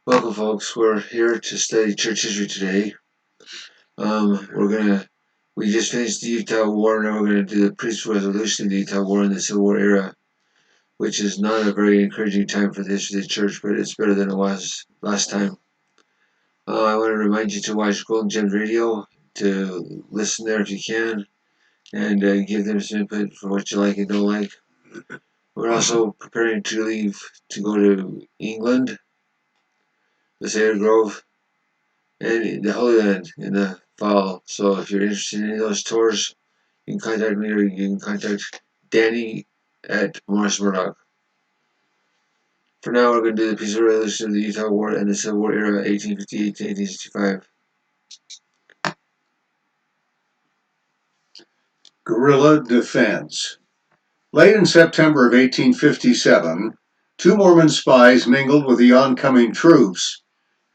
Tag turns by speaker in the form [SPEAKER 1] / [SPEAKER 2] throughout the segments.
[SPEAKER 1] Welcome, folks. We're here to study church history today. We just finished the Utah War. Now we're gonna do the peaceful resolution of the Utah War in the Civil War era, which is not a very encouraging time for the history of the church, but it's better than it was last time. I want to remind you to watch Golden Gems Radio, to listen there if you can, and give them some input for what you like and don't like. We're also preparing to leave to go to England, the Cedar Grove, and the Holy Land in the fall. So if you're interested in any of those tours, you can contact me or you can contact Danny at Mora. For now, we're going to do the peaceful resolution of the Utah War and the Civil War era, 1858 to 1865.
[SPEAKER 2] Guerrilla defense. Late in September of 1857, two Mormon spies mingled with the oncoming troops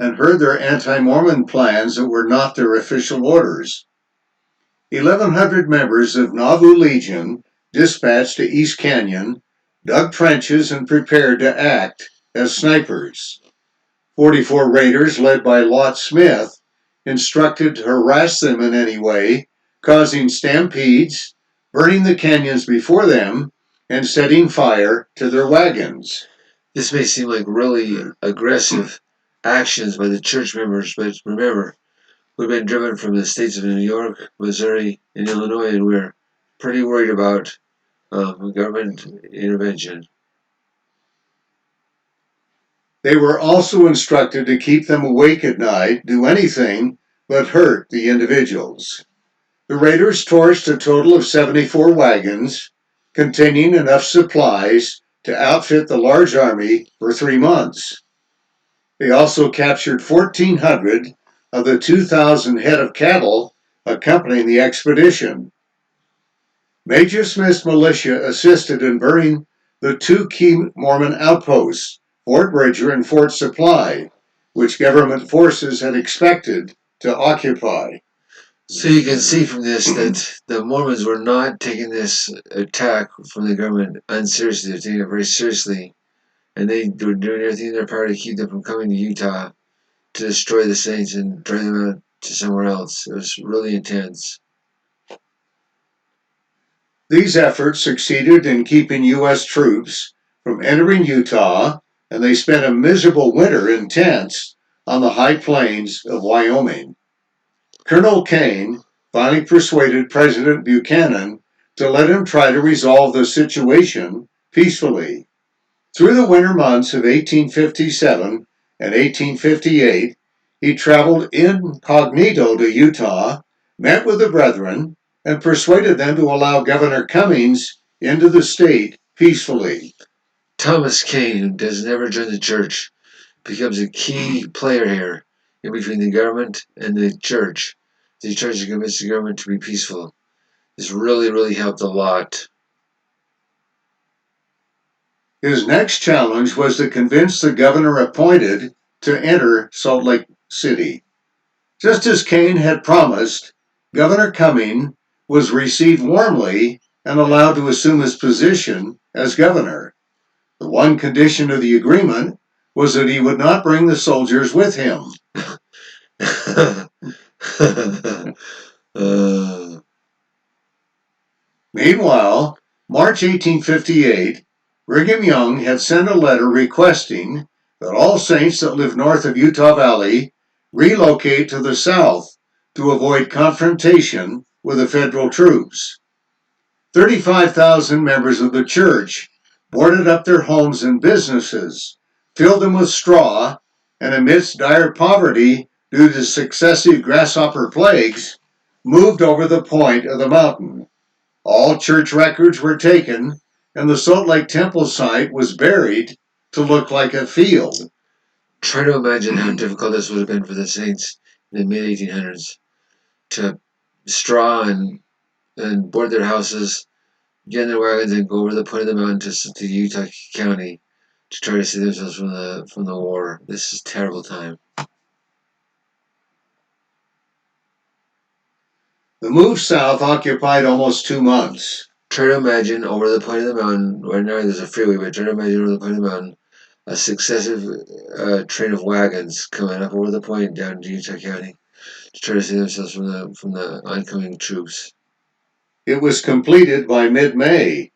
[SPEAKER 2] and heard their anti-Mormon plans that were not their official orders. 1,100 members of Nauvoo Legion dispatched to East Canyon, dug trenches, and prepared to act as snipers. 44 raiders led by Lot Smith instructed to harass them in any way, causing stampedes, burning the canyons before them, and setting fire to their wagons.
[SPEAKER 1] This may seem like really aggressive actions by the church members, but remember, we've been driven from the states of New York, Missouri, and Illinois, and we're pretty worried about government intervention.
[SPEAKER 2] They were also instructed to keep them awake at night, do anything but hurt the individuals. The raiders torched a total of 74 wagons, containing enough supplies to outfit the large army for 3 months. They also captured 1,400 of the 2,000 head of cattle accompanying the expedition. Major Smith's militia assisted in burning the two key Mormon outposts, Fort Bridger and Fort Supply, which government forces had expected to occupy.
[SPEAKER 1] So you can see from this that the Mormons were not taking this attack from the government unseriously. They're taking it very seriously. And they were doing everything in their power to keep them from coming to Utah to destroy the Saints and drive them out to somewhere else. It was really intense.
[SPEAKER 2] These efforts succeeded in keeping U.S. troops from entering Utah, and they spent a miserable winter in tents on the high plains of Wyoming. Colonel Kane finally persuaded President Buchanan to let him try to resolve the situation peacefully. Through the winter months of 1857 and 1858, he traveled incognito to Utah, met with the brethren, and persuaded them to allow Governor Cummings into the state peacefully.
[SPEAKER 1] Thomas Kane, who does never join the church, becomes a key player here in between the government and the church. The church to convince the government to be peaceful. This really helped a lot.
[SPEAKER 2] His next challenge was to convince the governor appointed to enter Salt Lake City. Just as Kane had promised, Governor Cummings was received warmly and allowed to assume his position as governor. The one condition of the agreement was that he would not bring the soldiers with him. Meanwhile, March 1858, Brigham Young had sent a letter requesting that all saints that live north of Utah Valley relocate to the south to avoid confrontation with the federal troops. 35,000 members of the church boarded up their homes and businesses, filled them with straw, and amidst dire poverty due to successive grasshopper plagues, moved over the point of the mountain. All church records were taken, and the Salt Lake Temple site was buried to look like a field.
[SPEAKER 1] Try to imagine how difficult this would have been for the Saints in the mid-1800s to straw and board their houses, get in their wagons, and go over the point of the mountain to Utah County to try to save themselves from the war. This is a terrible time.
[SPEAKER 2] The move south occupied almost 2 months.
[SPEAKER 1] Try to imagine over the point of the mountain. Right now there's a freeway, but try to imagine over the point of the mountain a successive train of wagons coming up over the point down to Utah County to try to save themselves from the oncoming troops.
[SPEAKER 2] It was completed by mid-May.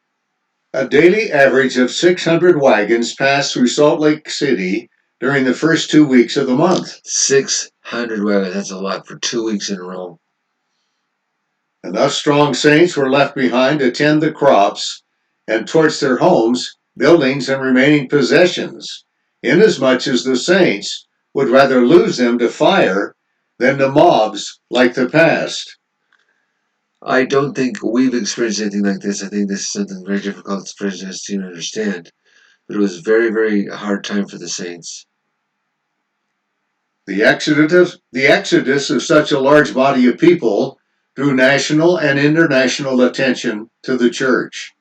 [SPEAKER 2] A daily average of 600 wagons passed through Salt Lake City during the first 2 weeks of the month.
[SPEAKER 1] 600 wagons, that's a lot for 2 weeks in a row.
[SPEAKER 2] Enough strong saints were left behind to tend the crops and torch their homes, buildings, and remaining possessions, inasmuch as the saints would rather lose them to fire than to mobs like the past.
[SPEAKER 1] I don't think we've experienced anything like this. I think this is something very difficult for us to understand. But it was a very, very hard time for the saints.
[SPEAKER 2] The exodus of such a large body of people drew national and international attention to the church.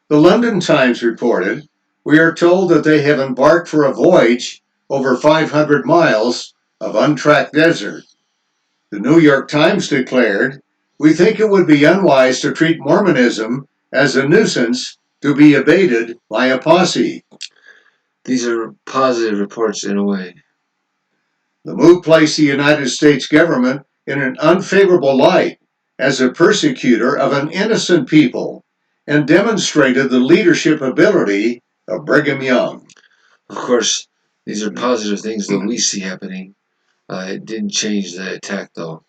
[SPEAKER 2] The London Times reported, "We are told that they have embarked for a voyage over 500 miles of untracked desert." The New York Times declared, "We think it would be unwise to treat Mormonism as a nuisance to be abated by a posse."
[SPEAKER 1] These are positive reports in a way.
[SPEAKER 2] The move placed the United States government in an unfavorable light as a persecutor of an innocent people and demonstrated the leadership ability of Brigham Young.
[SPEAKER 1] Of course, these are positive things that we see happening. It didn't change the attack, though.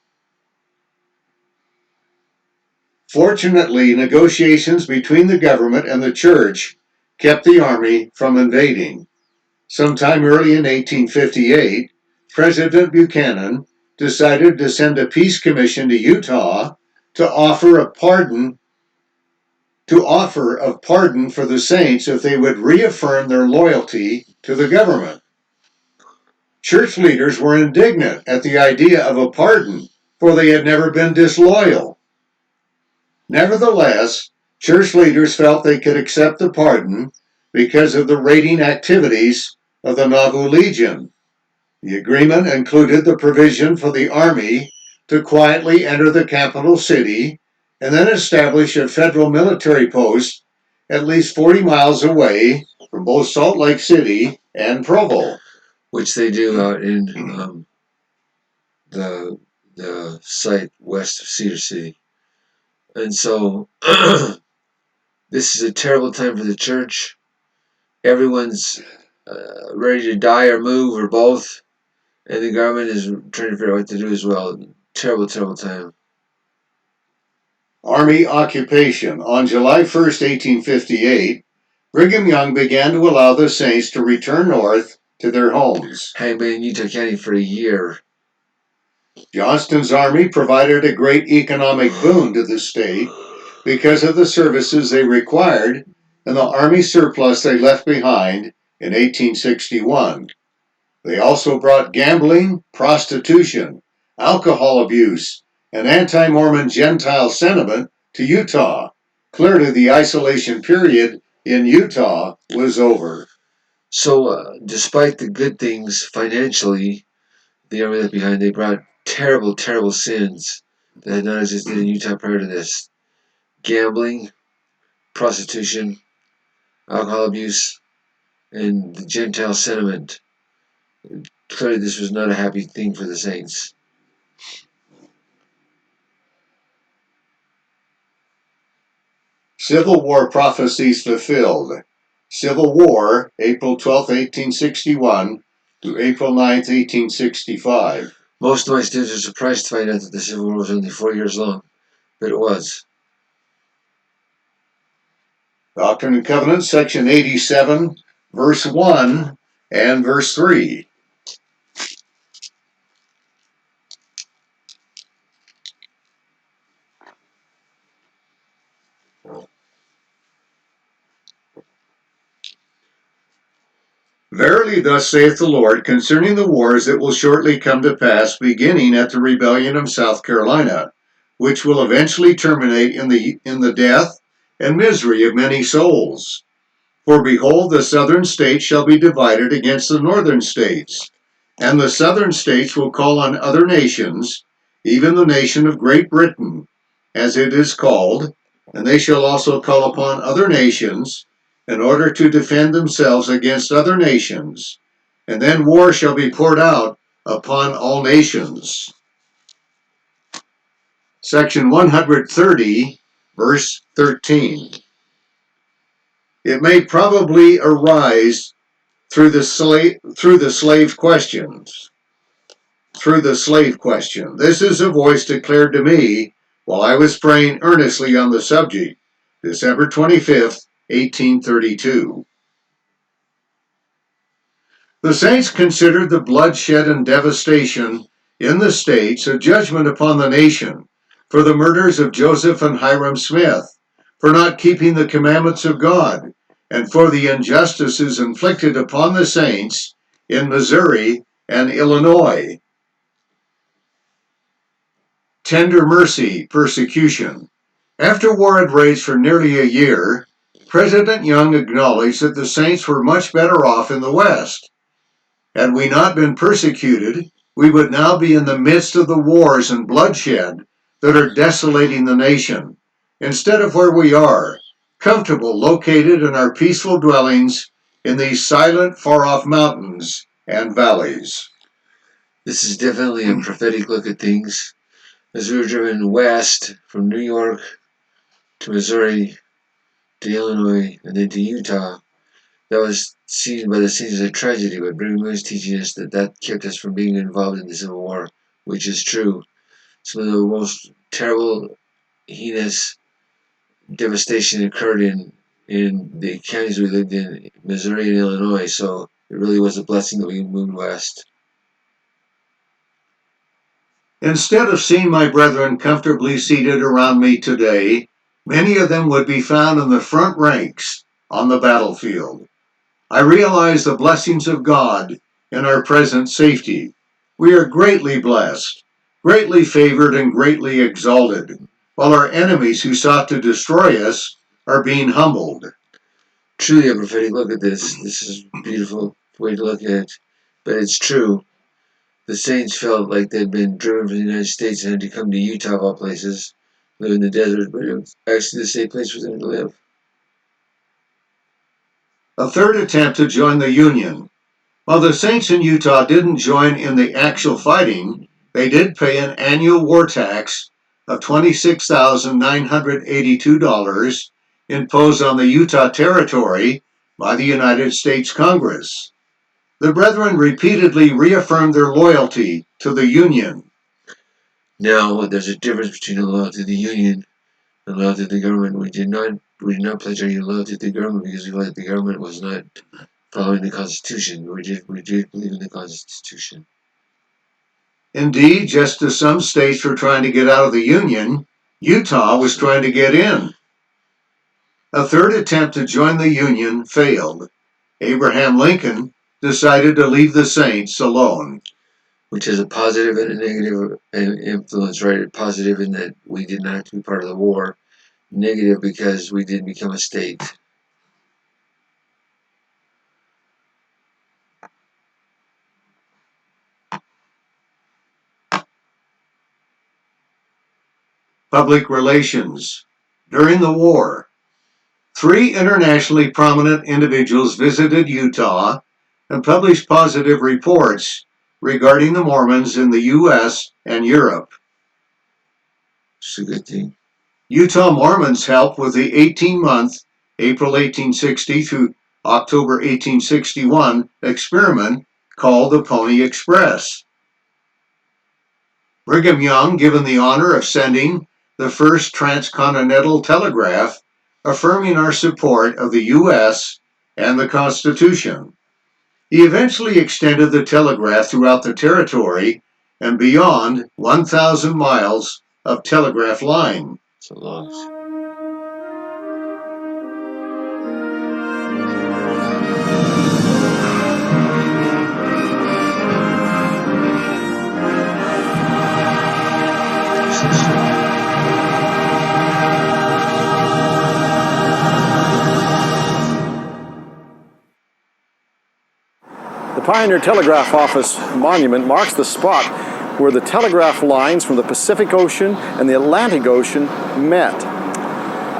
[SPEAKER 2] Fortunately, negotiations between the government and the church kept the army from invading. Sometime early in 1858, President Buchanan decided to send a peace commission to Utah to offer of pardon for the saints if they would reaffirm their loyalty to the government. Church leaders were indignant at the idea of a pardon, for they had never been disloyal. Nevertheless, church leaders felt they could accept the pardon because of the raiding activities of the Nauvoo Legion. The agreement included the provision for the army to quietly enter the capital city and then establish a federal military post at least 40 miles away from both Salt Lake City and Provo.
[SPEAKER 1] Which they do out in the site west of Cedar City. And so this is a terrible time for the church. Everyone's ready to die or move or both, and the government is trying to figure out what to do as well. Terrible, terrible time.
[SPEAKER 2] Army occupation. On July 1st, 1858, Brigham Young began to allow the saints to return north to their homes.
[SPEAKER 1] Having been in Utah County for a year.
[SPEAKER 2] Johnston's army provided a great economic boon to the state because of the services they required and the army surplus they left behind in 1861. They also brought gambling, prostitution, alcohol abuse, and anti-Mormon Gentile sentiment to Utah. Clearly, the isolation period in Utah was over.
[SPEAKER 1] So, despite the good things financially, the army left behind, they brought terrible, terrible sins that had not existed in Utah prior to this. Gambling, prostitution, alcohol abuse, and the Gentile sentiment. Clearly, this was not a happy thing for the saints.
[SPEAKER 2] Civil War prophecies fulfilled. Civil War, April 12, 1861 to April 9, 1865.
[SPEAKER 1] Most of my students are surprised to find out that the Civil War was only 4 years long, but it was.
[SPEAKER 2] Doctrine and Covenant, section 87, verse 1 and verse 3. Verily, thus saith the Lord concerning the wars that will shortly come to pass, beginning at the rebellion of South Carolina, which will eventually terminate in the death and misery of many souls. For behold, the southern states shall be divided against the northern states, and the southern states will call on other nations, even the nation of Great Britain, as it is called, and they shall also call upon other nations, in order to defend themselves against other nations, and then war shall be poured out upon all nations. Section 130, verse 13. It may probably arise through the slave questions. Through the slave question. This is a voice declared to me while I was praying earnestly on the subject, December 25th, 1832. The saints considered the bloodshed and devastation in the states a judgment upon the nation for the murders of Joseph and Hyrum Smith, for not keeping the commandments of God, and for the injustices inflicted upon the saints in Missouri and Illinois. Tender mercy, persecution. After war had raged for nearly a year, President Young acknowledged that the saints were much better off in the West. Had we not been persecuted, we would now be in the midst of the wars and bloodshed that are desolating the nation, instead of where we are, comfortable, located in our peaceful dwellings in these silent, far-off mountains and valleys.
[SPEAKER 1] This is definitely a prophetic look at things. As we were driven west from New York to Missouri to Illinois and then to Utah, that was seen by the saints as a tragedy, but Brigham Young is teaching us that kept us from being involved in the Civil War, which is true. Some of the most terrible, heinous devastation occurred in the counties we lived in, Missouri and Illinois, so it really was a blessing that we moved west.
[SPEAKER 2] Instead of seeing my brethren comfortably seated around me today, many of them would be found in the front ranks on the battlefield. I realize the blessings of God in our present safety. We are greatly blessed, greatly favored, and greatly exalted, while our enemies who sought to destroy us are being humbled.
[SPEAKER 1] Truly a prophetic look at this. This is a beautiful way to look at it, but it's true. The saints felt like they'd been driven from the United States and had to come to Utah of all places, live in the desert, but it was actually the safe place for them to live.
[SPEAKER 2] A third attempt to join the Union. While the saints in Utah didn't join in the actual fighting, they did pay an annual war tax of $26,982 imposed on the Utah Territory by the United States Congress. The brethren repeatedly reaffirmed their loyalty to the Union.
[SPEAKER 1] Now, there's a difference between loyalty to the Union and loyalty to the government. We did not pledge our loyalty to the government because we felt like the government was not following the Constitution. We did believe in the Constitution.
[SPEAKER 2] Indeed, just as some states were trying to get out of the Union, Utah was trying to get in. A third attempt to join the Union failed. Abraham Lincoln decided to leave the saints alone.
[SPEAKER 1] Which has a positive and a negative influence, right? Positive in that we did not have to be part of the war. Negative because we did become a state.
[SPEAKER 2] Public relations. During the war, 3 internationally prominent individuals visited Utah and published positive reports regarding the Mormons in the U.S. and Europe.
[SPEAKER 1] It's a good thing.
[SPEAKER 2] Utah Mormons helped with the 18-month April 1860 through October 1861 experiment called the Pony Express. Brigham Young given the honor of sending the first transcontinental telegraph, affirming our support of the U.S. and the Constitution. He eventually extended the telegraph throughout the territory and beyond 1,000 miles of telegraph line.
[SPEAKER 1] It's a loss.
[SPEAKER 3] The Pioneer Telegraph Office monument marks the spot where the telegraph lines from the Pacific Ocean and the Atlantic Ocean met.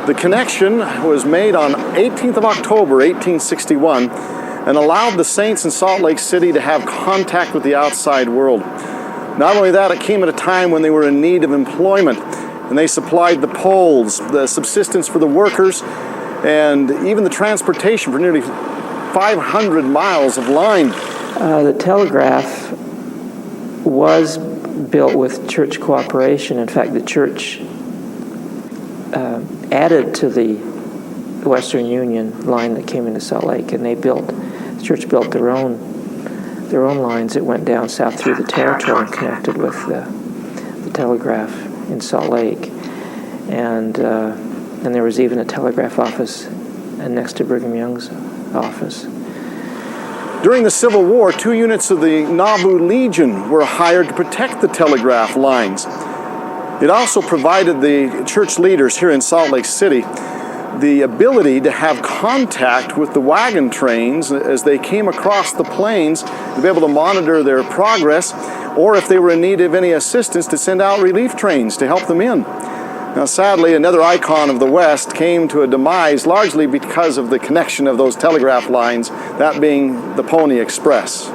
[SPEAKER 3] The connection was made on 18th of October, 1861, and allowed the saints in Salt Lake City to have contact with the outside world. Not only that, it came at a time when they were in need of employment, and they supplied the poles, the subsistence for the workers, and even the transportation for nearly 500 miles of line.
[SPEAKER 4] The telegraph was built with church cooperation. In fact, the church added to the Western Union line that came into Salt Lake, and the church built their own lines that went down south through the territory and connected with the telegraph in Salt Lake. And there was even a telegraph office next to Brigham Young's office.
[SPEAKER 3] During the Civil War, 2 units of the Nauvoo Legion were hired to protect the telegraph lines. It also provided the church leaders here in Salt Lake City the ability to have contact with the wagon trains as they came across the plains, to be able to monitor their progress, or if they were in need of any assistance, to send out relief trains to help them in. Now, sadly, another icon of the West came to a demise largely because of the connection of those telegraph lines, that being the Pony Express.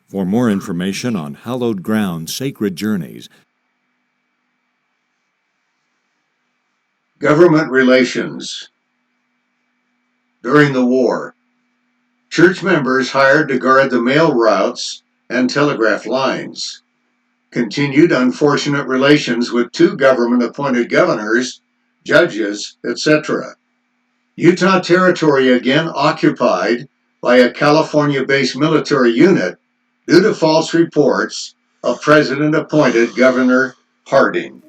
[SPEAKER 5] For more information on hallowed ground sacred journeys,
[SPEAKER 2] Government relations. During the war, church members hired to guard the mail routes and telegraph lines. Continued unfortunate relations with 2 government-appointed governors, judges, etc. Utah Territory again occupied by a California-based military unit due to false reports of President-appointed Governor Harding.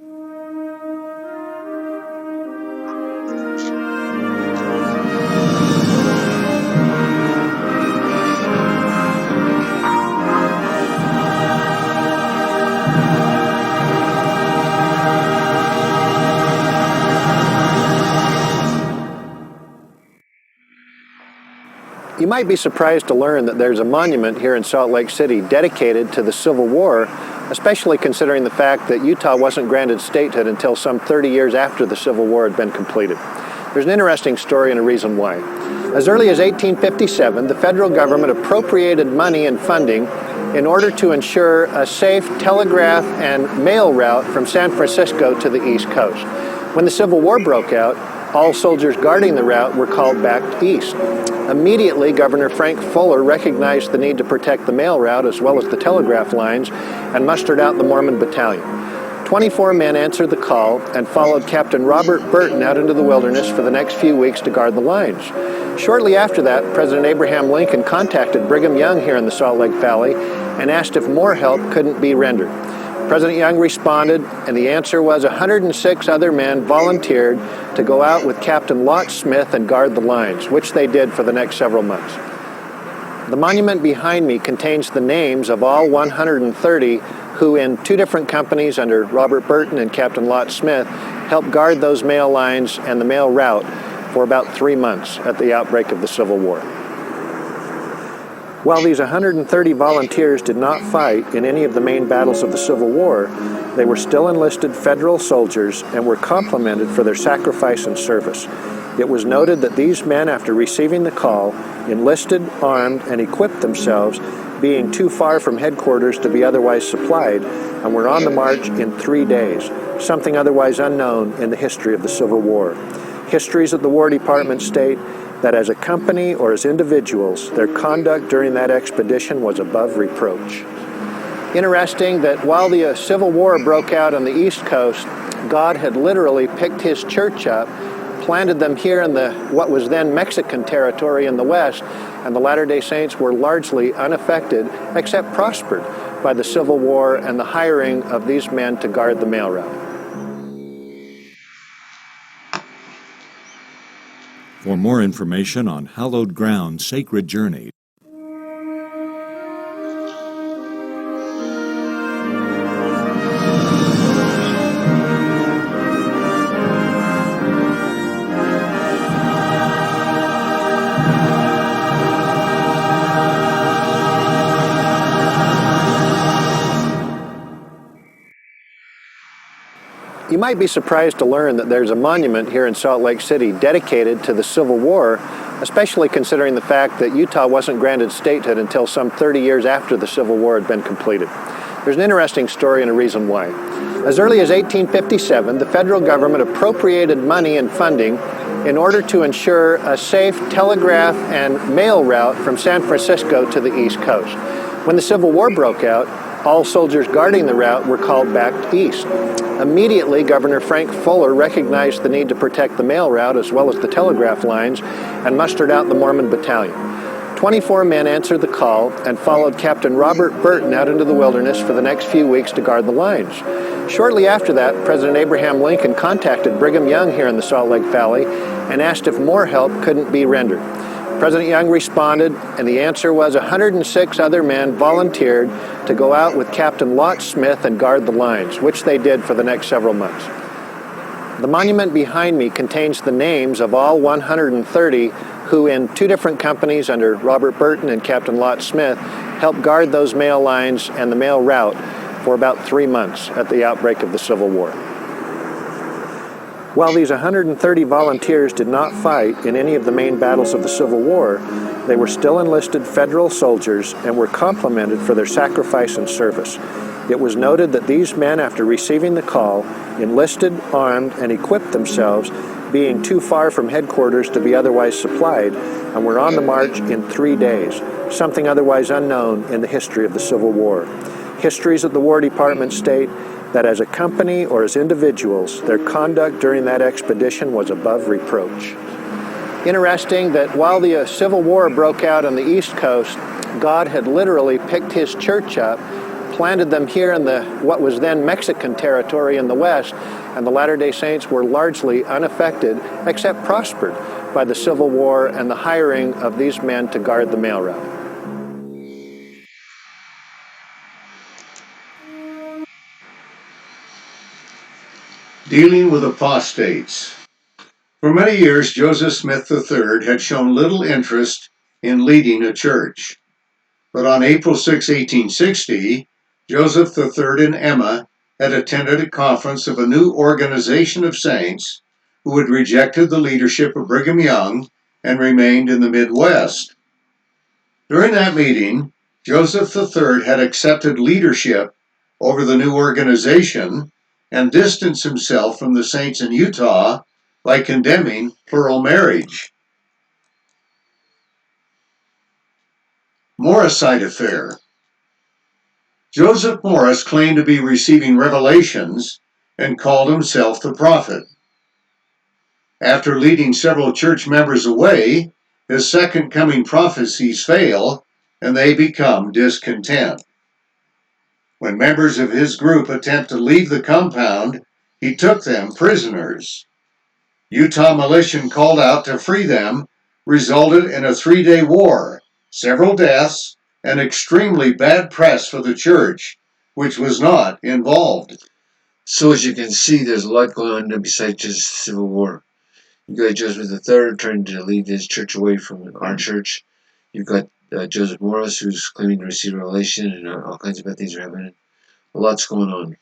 [SPEAKER 6] You might be surprised to learn that there's a monument here in Salt Lake City dedicated to the Civil War, especially considering the fact that Utah wasn't granted statehood until some 30 years after the Civil War had been completed. There's an interesting story and a reason why. As early as 1857, the federal government appropriated money and funding in order to ensure a safe telegraph and mail route from San Francisco to the East Coast. When the Civil War broke out, all soldiers guarding the route were called back east. Immediately, Governor Frank Fuller recognized the need to protect the mail route as well as the telegraph lines and mustered out the Mormon Battalion. 24 men answered the call and followed Captain Robert Burton out into the wilderness for the next few weeks to guard the lines. Shortly after that, President Abraham Lincoln contacted Brigham Young here in the Salt Lake Valley and asked if more help couldn't be rendered. President Young responded, and the answer was 106 other men volunteered to go out with Captain Lot Smith and guard the lines, which they did for the next several months. The monument behind me contains the names of all 130 who, in 2 different companies under Robert Burton and Captain Lot Smith, helped guard those mail lines and the mail route for about 3 months at the outbreak of the Civil War. While these 130 volunteers did not fight in any of the main battles of the Civil War, they were still enlisted federal soldiers and were complimented for their sacrifice and service. It was noted that these men, after receiving the call, enlisted, armed, and equipped themselves, being too far from headquarters to be otherwise supplied, and were on the march in 3 days, something otherwise unknown in the history of the Civil War. Histories of the War Department state that as a company or as individuals, their conduct during that expedition was above reproach. Interesting that while the Civil War broke out on the East Coast, God had literally picked His church up, planted them here in what was then Mexican territory in the West, and the Latter-day Saints were largely unaffected, except prospered by the Civil War and the hiring of these men to guard the mail route.
[SPEAKER 5] for more information on hallowed ground sacred journeys,
[SPEAKER 6] You might be surprised to learn that there's a monument here in Salt Lake City dedicated to the Civil War, especially considering the fact that Utah wasn't granted statehood until some 30 years after the Civil War had been completed. There's an interesting story and a reason why. As early as 1857, the federal government appropriated money and funding in order to ensure a safe telegraph and mail route from San Francisco to the East Coast. When the Civil War broke out, all soldiers guarding the route were called back east. Immediately, Governor Frank Fuller recognized the need to protect the mail route as well as the telegraph lines and mustered out the Mormon Battalion. 24 men answered the call and followed Captain Robert Burton out into the wilderness for the next few weeks to guard the lines. Shortly after that, President Abraham Lincoln contacted Brigham Young here in the Salt Lake Valley and asked if more help couldn't be rendered. President Young responded, and the answer was 106 other men volunteered to go out with Captain Lot Smith and guard the lines, which they did for the next several months. The monument behind me contains the names of all 130 who, in two different companies under Robert Burton and Captain Lot Smith, helped guard those mail lines and the mail route for about 3 months at the outbreak of the Civil War. While these 130 volunteers did not fight in any of the main battles of the Civil War, they were still enlisted federal soldiers and were complimented for their sacrifice and service. It was noted that these men, after receiving the call, enlisted, armed, and equipped themselves, being too far from headquarters to be otherwise supplied, and were on the march in 3 days, something otherwise unknown in the history of the Civil War. Histories of the War Department state that as a company or as individuals, their conduct during that expedition was above reproach. Interesting that while the Civil War broke out on the East Coast, God had literally picked his church up, planted them here in what was then Mexican territory in the West, and the Latter-day Saints were largely unaffected, except prospered by the Civil War and the hiring of these men to guard the mail route.
[SPEAKER 2] Dealing with apostates. For many years, Joseph Smith III had shown little interest in leading a church. But on April 6, 1860, Joseph III and Emma had attended a conference of a new organization of saints who had rejected the leadership of Brigham Young and remained in the Midwest. During that meeting, Joseph III had accepted leadership over the new organization and distanced himself from the saints in Utah by condemning plural marriage. Mora Affair. Joseph Morris claimed to be receiving revelations and called himself the prophet. After leading several church members away, his second coming prophecies fail and they become discontent. When members of his group attempt to leave the compound, he took them prisoners. Utah militia called out to free them, resulted in a 3-day war, several deaths, and extremely bad press for the church, which was not involved.
[SPEAKER 1] So as you can see, there's a lot going on besides just Civil War. You got Joseph III trying to lead his church away from our church. You've got Joseph Morris, who's claiming to receive revelation, and all kinds of bad things are happening. A lot's going on.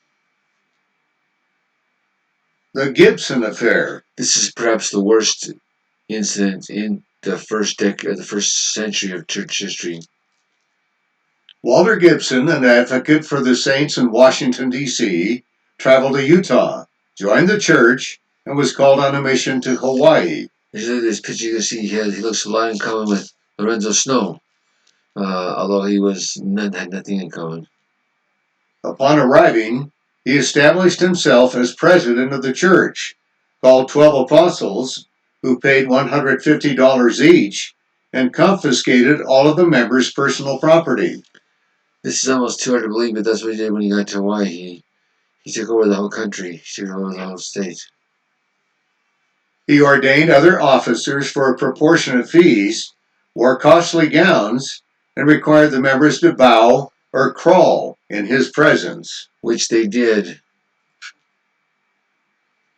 [SPEAKER 2] The Gibson Affair.
[SPEAKER 1] This is perhaps the worst incident in the first decade, the first century of church history.
[SPEAKER 2] Walter Gibson, an advocate for the saints in Washington, D.C., traveled to Utah, joined the church, and was called on a mission to Hawaii.
[SPEAKER 1] This picture you can see, he looks a lot in common with Lorenzo Snow, although he had nothing in common.
[SPEAKER 2] Upon arriving, he established himself as president of the church, called 12 Apostles, who paid $150 each, and confiscated all of the members' personal property.
[SPEAKER 1] This is almost too hard to believe, but that's what he did when he got to Hawaii. He took over the whole country. He took over the whole state.
[SPEAKER 2] He ordained other officers for proportionate fees, wore costly gowns, and required the members to bow or crawl in his presence.
[SPEAKER 1] Which they did.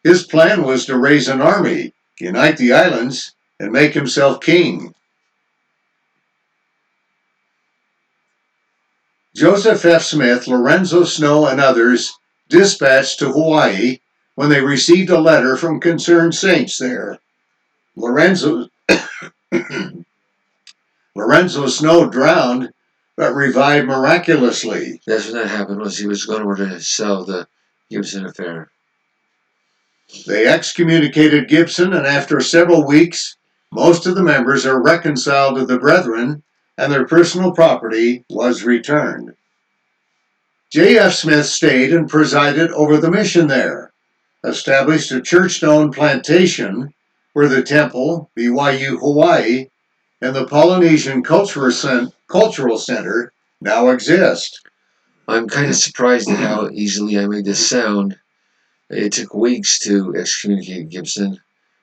[SPEAKER 2] His plan was to raise an army, unite the islands, and make himself king. Joseph F. Smith, Lorenzo Snow, and others dispatched to Hawaii when they received a letter from concerned saints there. Lorenzo Snow drowned, but revived miraculously.
[SPEAKER 1] That's when that happened, was he was going over to sell the Gibson Affair.
[SPEAKER 2] They excommunicated Gibson, and after several weeks, most of the members are reconciled to the brethren, and their personal property was returned. J.F. Smith stayed and presided over the mission there, established a church-owned plantation where the temple, BYU Hawaii, and the Polynesian Cultural Center now exist.
[SPEAKER 1] I'm kind of surprised at how easily I made this sound. It took weeks to excommunicate Gibson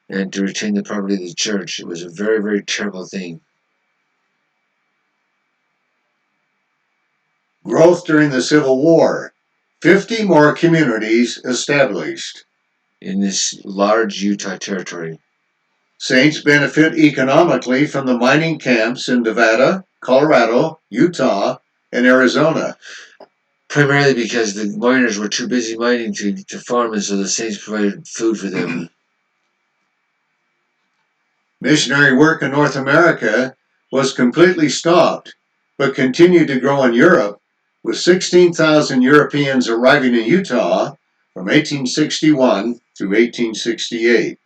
[SPEAKER 1] and to retain the property of the church. It was a very, very terrible thing.
[SPEAKER 2] Growth during the Civil War. 50 more communities established.
[SPEAKER 1] In this large Utah territory.
[SPEAKER 2] Saints benefit economically from the mining camps in Nevada, Colorado, Utah, and Arizona.
[SPEAKER 1] Primarily because the miners were too busy mining to farm, and so the saints provided food for them.
[SPEAKER 2] Missionary work in North America was completely stopped, but continued to grow in Europe, with 16,000 Europeans arriving in Utah from 1861 through 1868.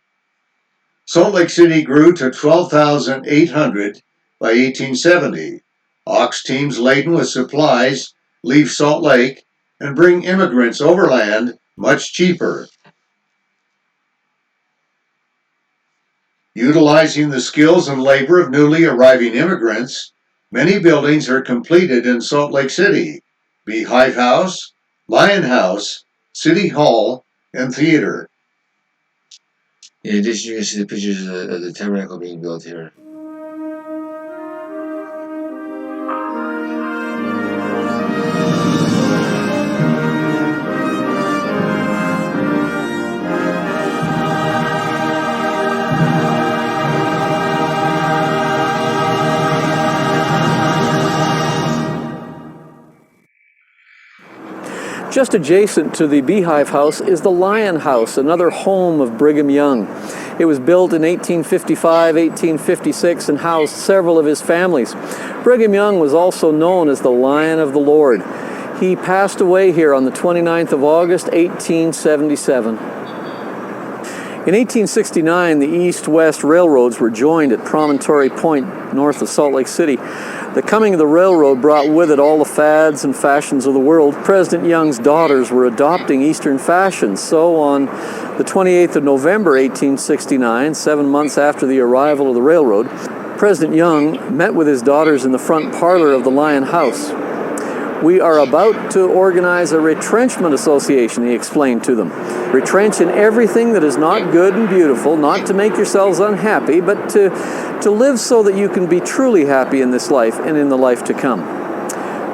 [SPEAKER 2] Salt Lake City grew to 12,800 by 1870. Ox teams laden with supplies leave Salt Lake and bring immigrants overland much cheaper. Utilizing the skills and labor of newly arriving immigrants, many buildings are completed in Salt Lake City: Beehive House, Lion House, City Hall, and Theater.
[SPEAKER 1] In addition, you can see the pictures of the Tabernacle being built here.
[SPEAKER 3] Just adjacent to the Beehive House is the Lion House, another home of Brigham Young. It was built in 1855, 1856, and housed several of his families. Brigham Young was also known as the Lion of the Lord. He passed away here on the 29th of August, 1877. In 1869, the east-west railroads were joined at Promontory Point, north of Salt Lake City. The coming of the railroad brought with it all the fads and fashions of the world. President Young's daughters were adopting Eastern fashions. So on the 28th of November, 1869, 7 months after the arrival of the railroad, President Young met with his daughters in the front parlor of the Lion House. "We are about to organize a retrenchment association," he explained to them. "Retrench in everything that is not good and beautiful, not to make yourselves unhappy, but to live so that you can be truly happy in this life and in the life to come."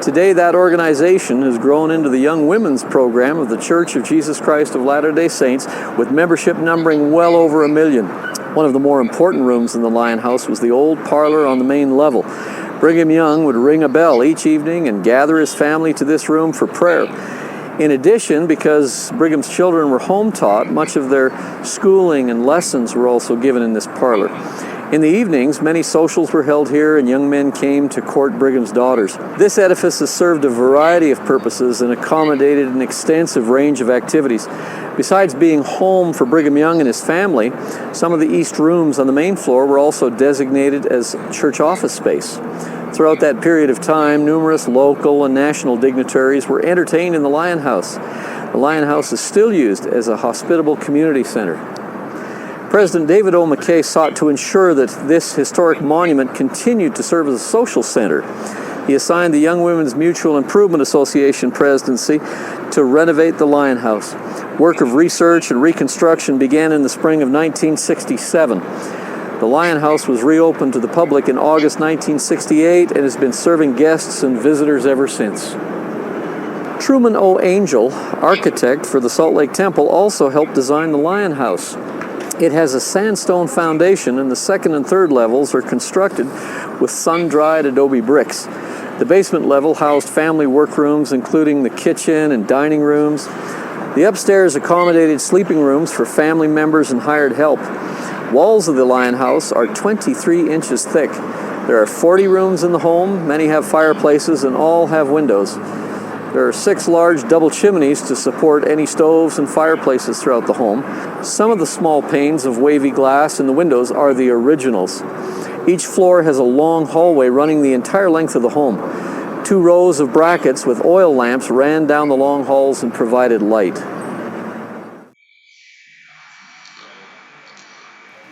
[SPEAKER 3] Today, that organization has grown into the Young Women's Program of the Church of Jesus Christ of Latter-day Saints, with membership numbering well over 1 million. One of the more important rooms in the Lion House was the old parlor on the main level. Brigham Young would ring a bell each evening and gather his family to this room for prayer. In addition, because Brigham's children were home taught, much of their schooling and lessons were also given in this parlor. In the evenings, many socials were held here, and young men came to court Brigham's daughters. This edifice has served a variety of purposes and accommodated an extensive range of activities. Besides being home for Brigham Young and his family, some of the east rooms on the main floor were also designated as church office space. Throughout that period of time, numerous local and national dignitaries were entertained in the Lion House. The Lion House is still used as a hospitable community center. President David O. McKay sought to ensure that this historic monument continued to serve as a social center. He assigned the Young Women's Mutual Improvement Association presidency to renovate the Lion House. Work of research and reconstruction began in the spring of 1967. The Lion House was reopened to the public in August 1968 and has been serving guests and visitors ever since. Truman O. Angel, architect for the Salt Lake Temple, also helped design the Lion House. It has a sandstone foundation, and the second and third levels are constructed with sun-dried adobe bricks. The basement level housed family workrooms, including the kitchen and dining rooms.
[SPEAKER 7] The upstairs accommodated sleeping rooms for family members and hired help. Walls of the Lion House are 23 inches thick. There are 40 rooms in the home, many have fireplaces, and all have windows. There are 6 large double chimneys to support any stoves and fireplaces throughout the home. Some of the small panes of wavy glass in the windows are the originals. Each floor has a long hallway running the entire length of the home. 2 rows of brackets with oil lamps ran down the long halls and provided light.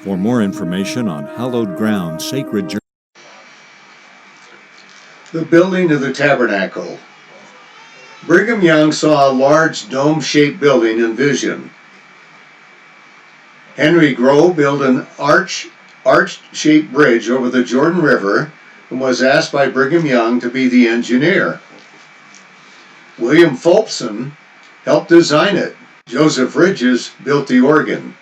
[SPEAKER 5] For more information on hallowed ground, sacred journey.
[SPEAKER 2] The building of the Tabernacle. Brigham Young saw a large dome-shaped building in vision. Henry Grow built an arch-shaped bridge over the Jordan River and was asked by Brigham Young to be the engineer. William Fulpson helped design it. Joseph Ridges built the organ.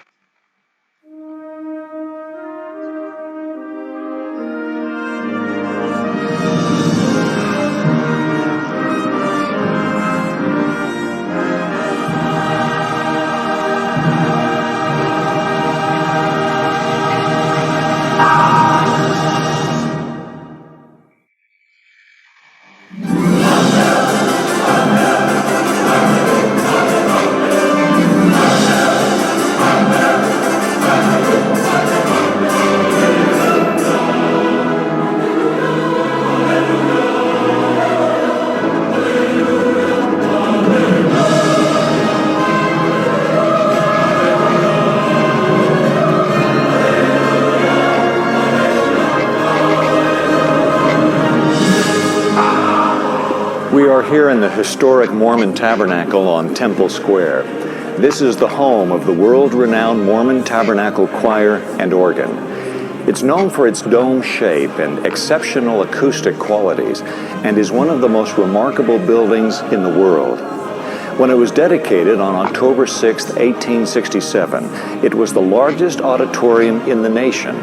[SPEAKER 6] We are here in the historic Mormon Tabernacle on Temple Square. This is the home of the world-renowned Mormon Tabernacle Choir and Organ. It's known for its dome shape and exceptional acoustic qualities, and is one of the most remarkable buildings in the world. When it was dedicated on October 6, 1867, it was the largest auditorium in the nation,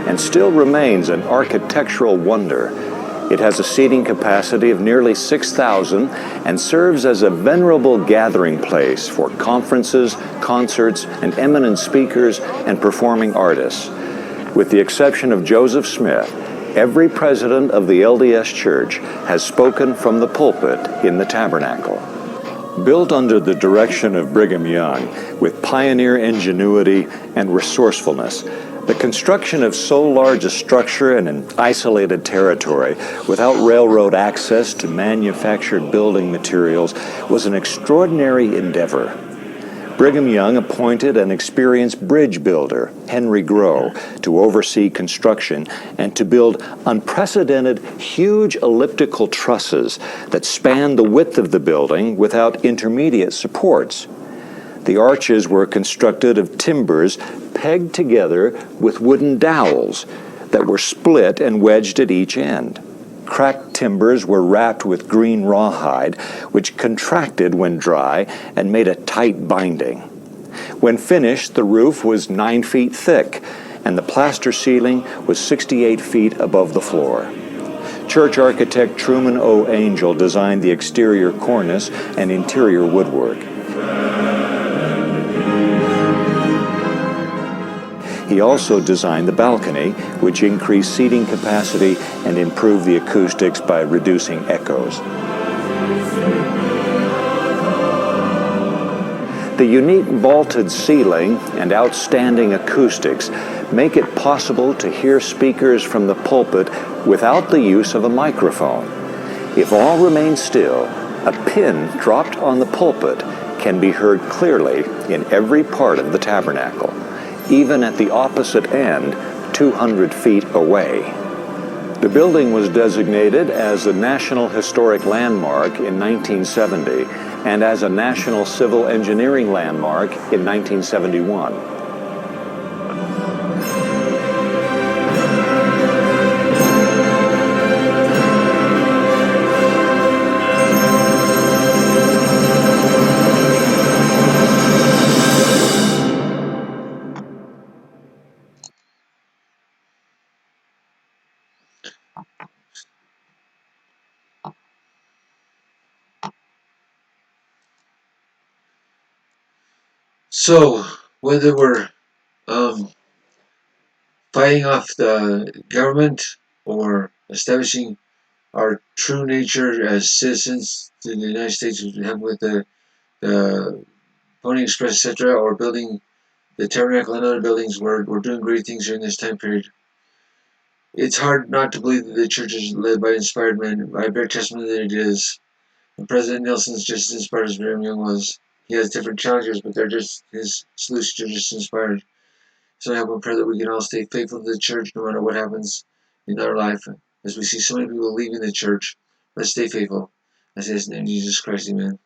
[SPEAKER 6] and still remains an architectural wonder. It has a seating capacity of nearly 6,000 and serves as a venerable gathering place for conferences, concerts, and eminent speakers and performing artists. With the exception of Joseph Smith, every president of the LDS Church has spoken from the pulpit in the Tabernacle. Built under the direction of Brigham Young, with pioneer ingenuity and resourcefulness, the construction of so large a structure in an isolated territory without railroad access to manufactured building materials was an extraordinary endeavor. Brigham Young appointed an experienced bridge builder, Henry Grow, to oversee construction and to build unprecedented, huge elliptical trusses that spanned the width of the building without intermediate supports. The arches were constructed of timbers pegged together with wooden dowels that were split and wedged at each end. Cracked timbers were wrapped with green rawhide, which contracted when dry and made a tight binding. When finished, the roof was 9 feet thick, and the plaster ceiling was 68 feet above the floor. Church architect Truman O. Angel designed the exterior cornice and interior woodwork. He also designed the balcony, which increased seating capacity and improved the acoustics by reducing echoes. The unique vaulted ceiling and outstanding acoustics make it possible to hear speakers from the pulpit without the use of a microphone. If all remain still, a pin dropped on the pulpit can be heard clearly in every part of the tabernacle, even at the opposite end, 200 feet away. The building was designated as a National Historic Landmark in 1970 and as a National Civil Engineering Landmark in 1971.
[SPEAKER 1] So, whether we're fighting off the government or establishing our true nature as citizens to the United States, with the Pony Express, etc., or building the Tabernacle and other buildings, we're doing great things during this time period. It's hard not to believe that the church is led by inspired men. I bear testimony that it is. And President Nelson's just as inspired as Brigham Young was. He has different challenges, but his solutions are just inspired. So I hope and pray that we can all stay faithful to the church no matter what happens in our life. As we see so many people leaving the church, let's stay faithful. I say this in the name of Jesus Christ, amen.